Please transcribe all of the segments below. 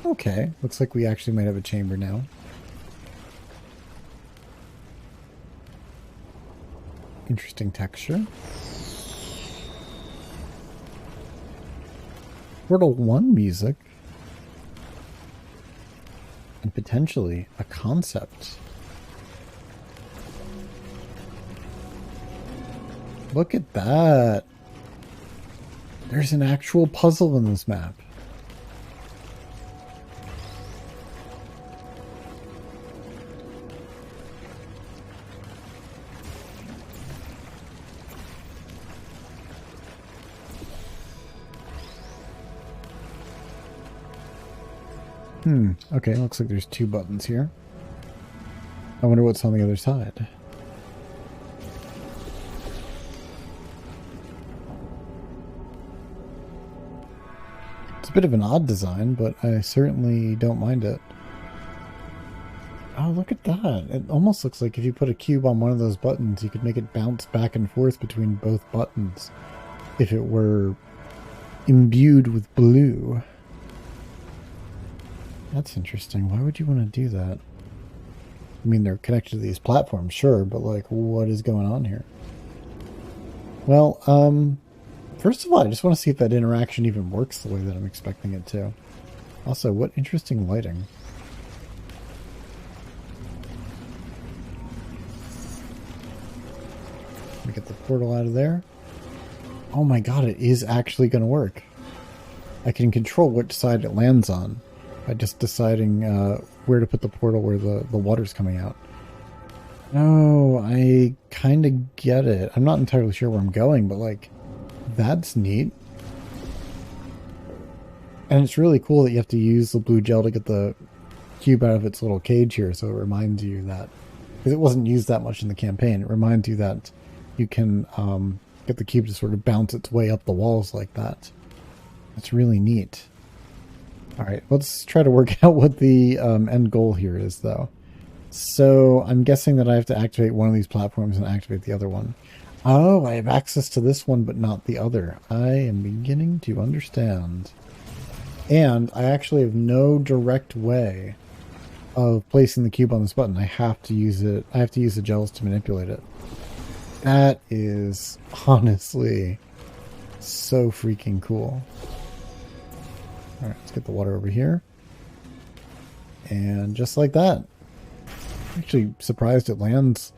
Okay, looks like we actually might have a chamber now. Interesting texture. Portal 1 music. And potentially a concept. Look at that. There's an actual puzzle in this map. Okay, looks like there's 2 buttons here. I wonder what's on the other side. It's a bit of an odd design, but I certainly don't mind it. Oh, look at that. It almost looks like if you put a cube on one of those buttons, you could make it bounce back and forth between both buttons if it were imbued with blue. That's interesting. Why would you want to do that? I mean, they're connected to these platforms, sure, but like, what is going on here? Well, first of all, I just want to see if that interaction even works the way that I'm expecting it to. Also, what interesting lighting. Let me get the portal out of there. Oh my god, it is actually going to work. I can control which side it lands on by just deciding where to put the portal where the water's coming out. No, I kind of get it. I'm not entirely sure where I'm going, but like, that's neat. And it's really cool that you have to use the blue gel to get the cube out of its little cage here, so it reminds you that, because it wasn't used that much in the campaign, it reminds you that you can get the cube to sort of bounce its way up the walls like that. That's really neat. Alright, let's try to work out what the end goal here is, though. So, I'm guessing that I have to activate one of these platforms and activate the other one. Oh, I have access to this one, but not the other. I am beginning to understand. And I actually have no direct way of placing the cube on this button. I have to use it. I have to use the gels to manipulate it. That is honestly so freaking cool. Alright, let's get the water over here. And just like that. I'm actually surprised it lands.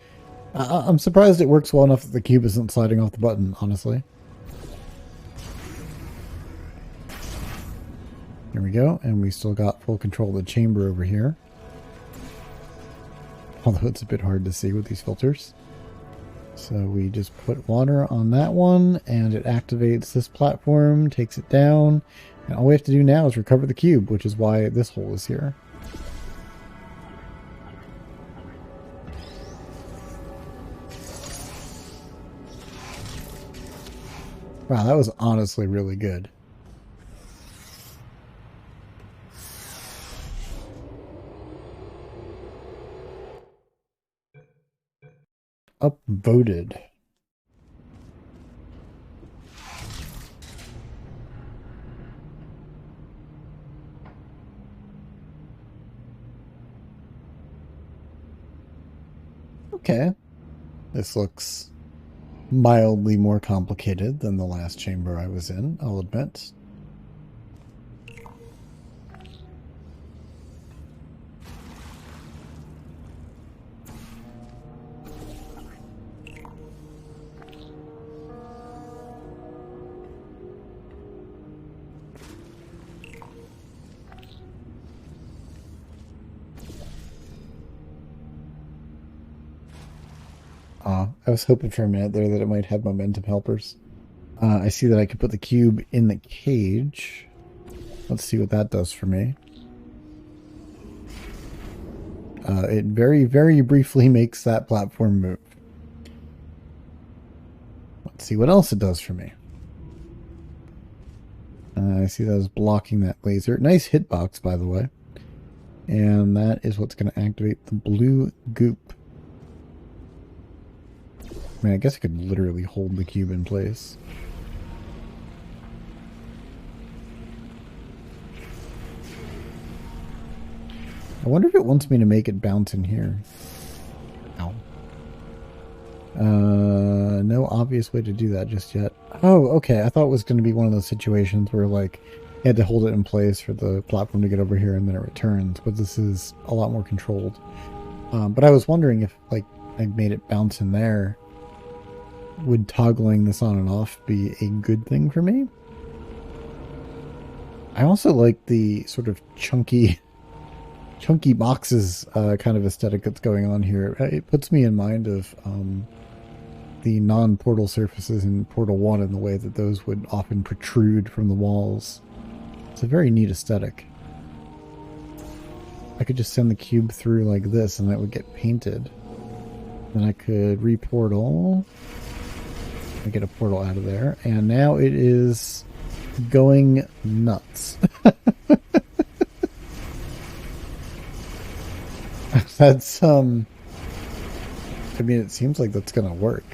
I'm surprised it works well enough that the cube isn't sliding off the button, honestly. There we go, and we still got full control of the chamber over here. Although it's a bit hard to see with these filters. So we just put water on that one, and it activates this platform, takes it down, and all we have to do now is recover the cube, which is why this hole is here. Wow, that was honestly really good. Upvoted. Okay. This looks mildly more complicated than the last chamber I was in, I'll admit. I was hoping for a minute there that it might have momentum helpers. I see that I could put the cube in the cage. Let's see what that does for me. It very, very briefly makes that platform move. Let's see what else it does for me. I see that as blocking that laser. Nice hitbox, by the way. And that is what's going to activate the blue goop. I mean, I guess I could literally hold the cube in place. I wonder if it wants me to make it bounce in here. Ow. No obvious way to do that just yet. Oh, okay. I thought it was going to be one of those situations where, like, you had to hold it in place for the platform to get over here and then it returns, but this is a lot more controlled. But I was wondering if, like, I made it bounce in there, would toggling this on and off be a good thing for me? I also like the sort of chunky boxes kind of aesthetic that's going on here. It puts me in mind of the non-portal surfaces in Portal 1 in the way that those would often protrude from the walls. It's a very neat aesthetic. I could just send the cube through like this and that would get painted. Then I could reportal. I get a portal out of there. And now it is going nuts. That's, I mean, it seems like that's gonna work.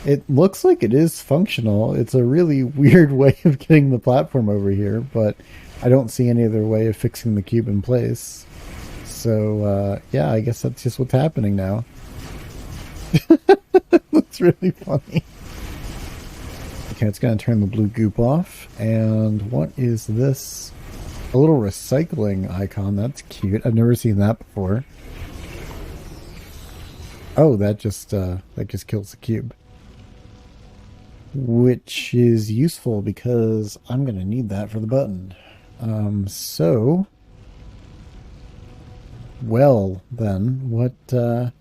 It looks like it is functional. It's a really weird way of getting the platform over here, but I don't see any other way of fixing the cube in place. So, yeah, I guess that's just what's happening now. Looks really funny. Okay, it's going to turn the blue goop off. And what is this? A little recycling icon. That's cute. I've never seen that before. Oh, that just kills the cube. Which is useful because I'm going to need that for the button. Well, then, what, how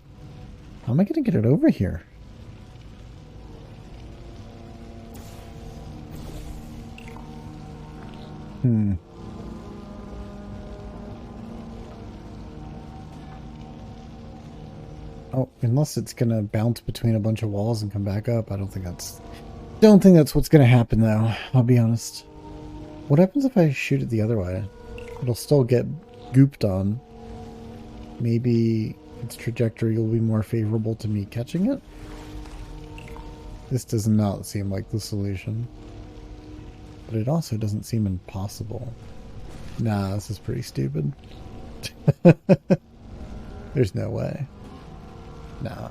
am I going to get it over here? Oh, unless it's going to bounce between a bunch of walls and come back up. I don't think that's what's going to happen, though. I'll be honest. What happens if I shoot it the other way? It'll still get gooped on. Maybe its trajectory will be more favorable to me catching it? This does not seem like the solution. But it also doesn't seem impossible. Nah, this is pretty stupid. There's no way. Nah.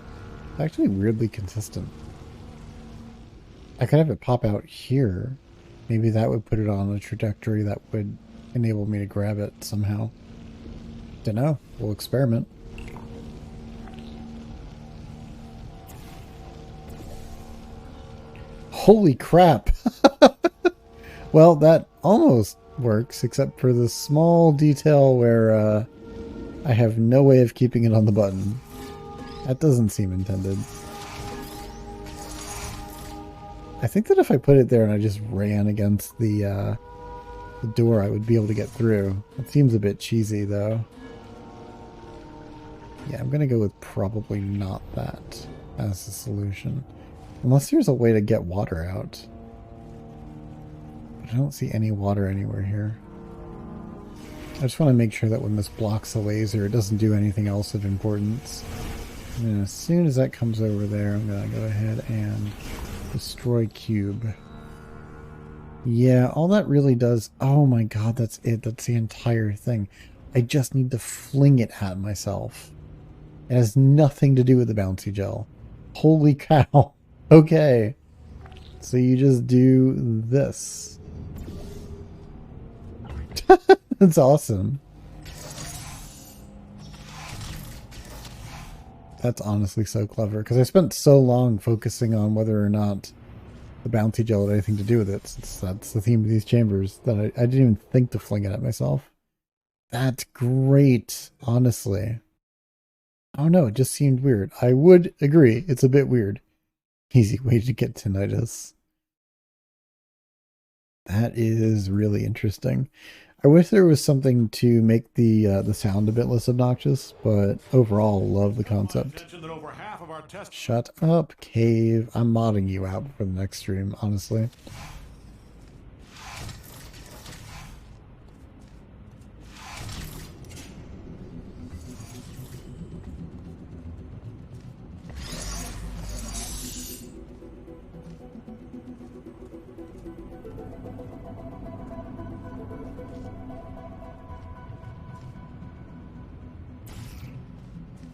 It's actually weirdly consistent. I could have it pop out here. Maybe that would put it on a trajectory that would enable me to grab it somehow. Dunno. We'll experiment. Holy crap! Well, that almost works, except for the small detail where I have no way of keeping it on the button. That doesn't seem intended. I think that if I put it there and I just ran against the door, I would be able to get through. It seems a bit cheesy, though. Yeah, I'm going to go with probably not that as the solution. Unless there's a way to get water out. But I don't see any water anywhere here. I just want to make sure that when this blocks the laser, it doesn't do anything else of importance. And then as soon as that comes over there, I'm going to go ahead and destroy cube. Yeah, all that really does... Oh my god, that's it. That's the entire thing. I just need to fling it at myself. It has nothing to do with the bouncy gel. Holy cow. Okay. So you just do this. That's awesome. That's honestly so clever, because I spent so long focusing on whether or not the bouncy gel had anything to do with it, since that's the theme of these chambers, that I didn't even think to fling it at myself. That's great, honestly. Oh no, it just seemed weird. I would agree, it's a bit weird. Easy way to get tinnitus. That is really interesting. I wish there was something to make the sound a bit less obnoxious, but overall, love the concept. Shut up, Cave. I'm modding you out for the next stream, honestly.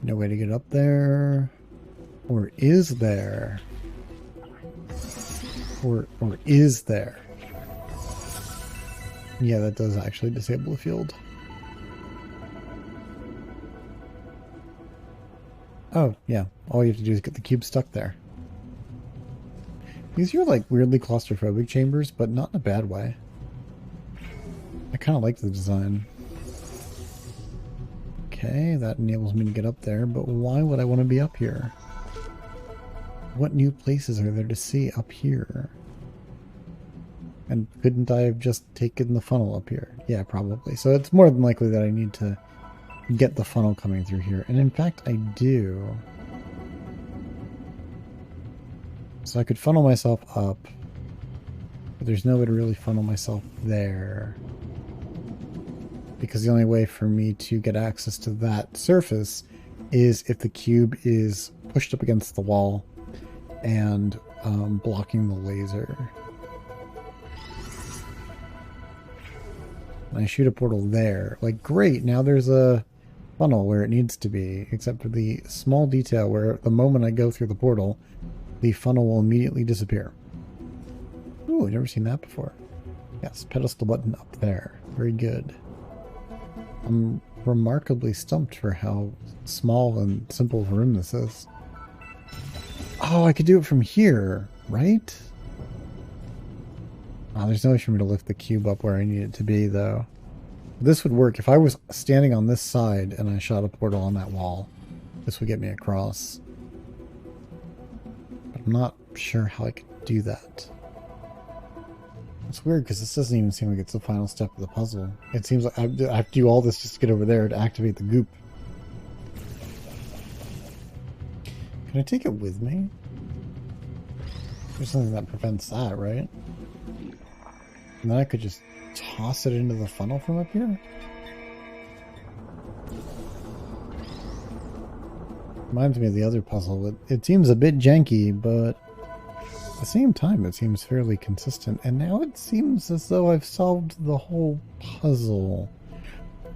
No way to get up there. Or is there? Or is there? Yeah, that does actually disable the field. Oh, yeah. All you have to do is get the cube stuck there. These are like weirdly claustrophobic chambers, but not in a bad way. I kind of like the design. Okay, that enables me to get up there, but why would I want to be up here? What new places are there to see up here? And couldn't I have just taken the funnel up here? Yeah, probably. So it's more than likely that I need to get the funnel coming through here. And in fact, I do. So I could funnel myself up, but there's no way to really funnel myself there. Because the only way for me to get access to that surface is if the cube is pushed up against the wall and blocking the laser. And I shoot a portal there. Like, great, now there's a funnel where it needs to be, except for the small detail where the moment I go through the portal, the funnel will immediately disappear. Ooh, I've never seen that before. Yes, pedestal button up there. Very good. I'm remarkably stumped for how small and simple of a room this is. Oh, I could do it from here, right? Oh, there's no way for me to lift the cube up where I need it to be, though. This would work. If I was standing on this side and I shot a portal on that wall, this would get me across. But I'm not sure how I could do that. It's weird because this doesn't even seem like it's the final step of the puzzle. It seems like I have to do all this just to get over there to activate the goop. Can I take it with me? There's something that prevents that, right? And then I could just toss it into the funnel from up here? Reminds me of the other puzzle. It seems a bit janky, but at the same time it seems fairly consistent. And now it seems as though I've solved the whole puzzle.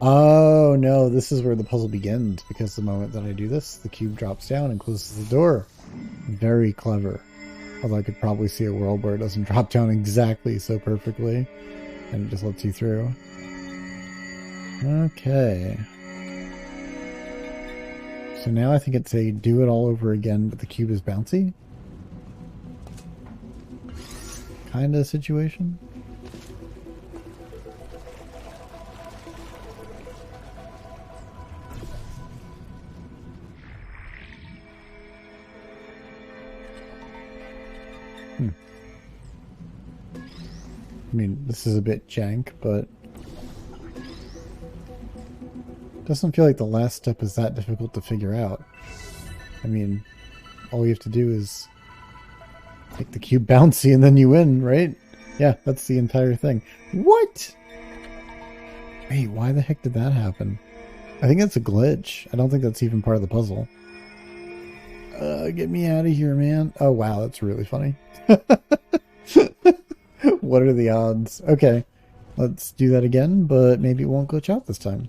Oh no, this is where the puzzle begins, because the moment that I do this, the cube drops down and closes the door. Very clever. Although I could probably see a world where it doesn't drop down exactly so perfectly, and it just lets you through. Okay. So now I think it's a do it all over again, but the cube is bouncy. Kind of situation. I mean, this is a bit jank, but it doesn't feel like the last step is that difficult to figure out. I mean, all you have to do is make the cube bouncy and then you win, right? Yeah, that's the entire thing. What? Wait, why the heck did that happen? I think that's a glitch. I don't think that's even part of the puzzle. Get me out of here, man. Oh, wow, that's really funny. What are the odds? Okay, let's do that again, but maybe it won't glitch out this time.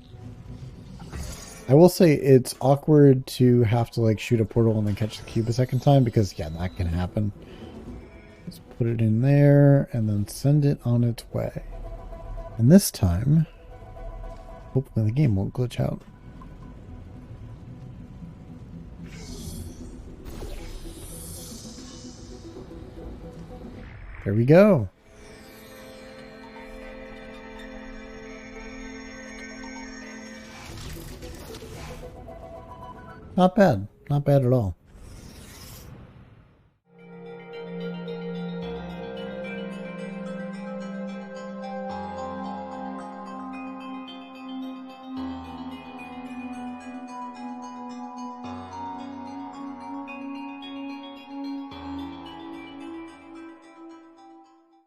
I will say it's awkward to have to like shoot a portal and then catch the cube a second time, because yeah, that can happen. Let's put it in there and then send it on its way. And this time, hopefully the game won't glitch out. There we go. Not bad. Not bad at all.